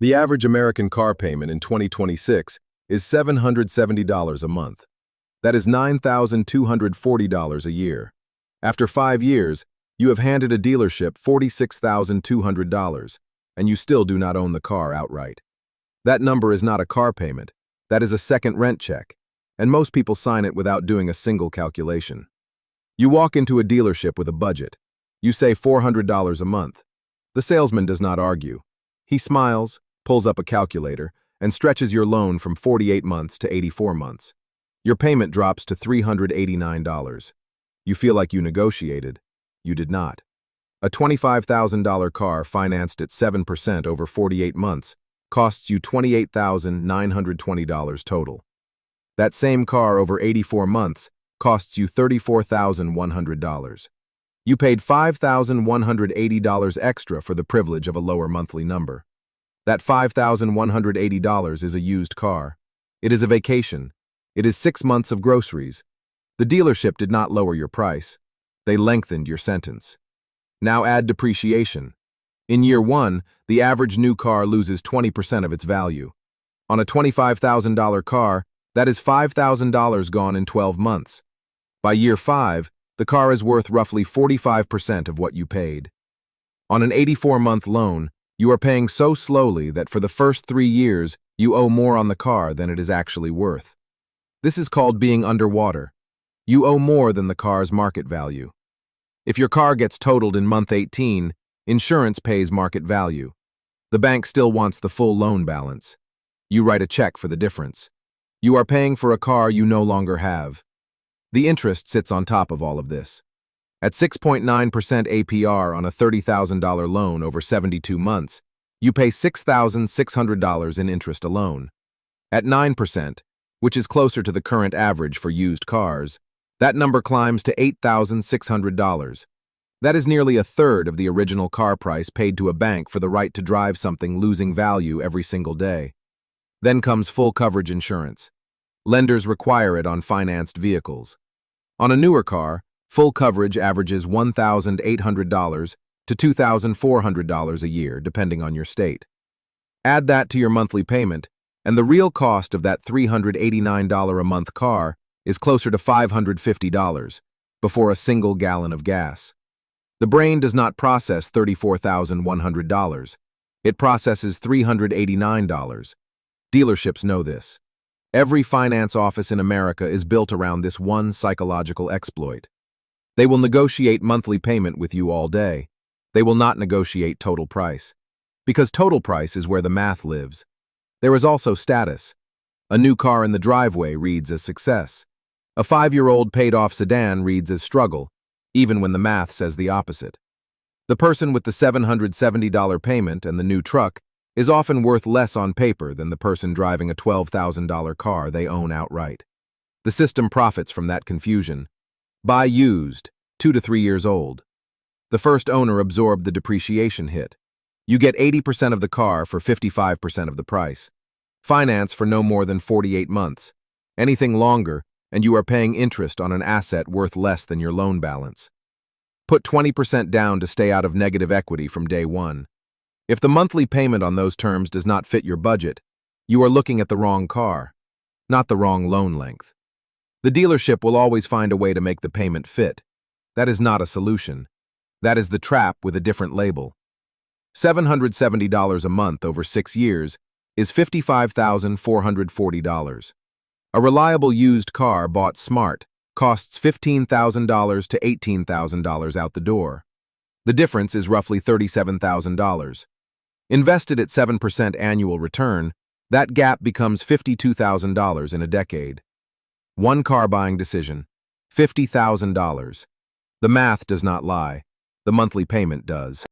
The average American car payment in 2026 is $770 a month. That is $9,240 a year. After 5 years, you have handed a dealership $46,200, and you still do not own the car outright. That number is not a car payment, that is a second rent check, and most people sign it without doing a single calculation. You walk into a dealership with a budget. You say $400 a month. The salesman does not argue. He smiles, pulls up a calculator, and stretches your loan from 48 months to 84 months. Your payment drops to $389. You feel like you negotiated. You did not. A $25,000 car financed at 7% over 48 months costs you $28,920 total. That same car over 84 months costs you $34,100. You paid $5,180 extra for the privilege of a lower monthly number. That $5,180 is a used car. It is a vacation. It is 6 months of groceries. The dealership did not lower your price. They lengthened your sentence. Now add depreciation. In year 1, the average new car loses 20% of its value. On a $25,000 car, that is $5,000 gone in 12 months. By year 5, the car is worth roughly 45% of what you paid. On an 84-month loan, you are paying so slowly that for the first 3 years, you owe more on the car than it is actually worth. This is called being underwater. You owe more than the car's market value. If your car gets totaled in month 18, insurance pays market value. The bank still wants the full loan balance. You write a check for the difference. You are paying for a car you no longer have. The interest sits on top of all of this. At 6.9% APR on a $30,000 loan over 72 months, you pay $6,600 in interest alone. At 9%, which is closer to the current average for used cars, that number climbs to $8,600. That is nearly a third of the original car price paid to a bank for the right to drive something losing value every single day. Then comes full coverage insurance. Lenders require it on financed vehicles. On a newer car, full coverage averages $1,800 to $2,400 a year, depending on your state. Add that to your monthly payment, and the real cost of that $389 a month car is closer to $550 before a single gallon of gas. The brain does not process $34,100. It processes $389. Dealerships know this. Every finance office in America is built around this one psychological exploit. They will negotiate monthly payment with you all day. They will not negotiate total price. Because total price is where the math lives. There is also status. A new car in the driveway reads as success. A 5-year-old paid-off sedan reads as struggle, even when the math says the opposite. The person with the $770 payment and the new truck is often worth less on paper than the person driving a $12,000 car they own outright. The system profits from that confusion. Buy used, 2 to 3 years old. The first owner absorbed the depreciation hit. You get 80% of the car for 55% of the price. Finance for no more than 48 months. Anything longer, and you are paying interest on an asset worth less than your loan balance. Put 20% down to stay out of negative equity from day 1. If the monthly payment on those terms does not fit your budget, you are looking at the wrong car, not the wrong loan length. The dealership will always find a way to make the payment fit. That is not a solution. That is the trap with a different label. $770 a month over 6 years is $55,440. A reliable used car bought smart costs $15,000 to $18,000 out the door. The difference is roughly $37,000. Invested at 7% annual return, that gap becomes $52,000 in a decade. One car buying decision, $50,000. The math does not lie. The monthly payment does.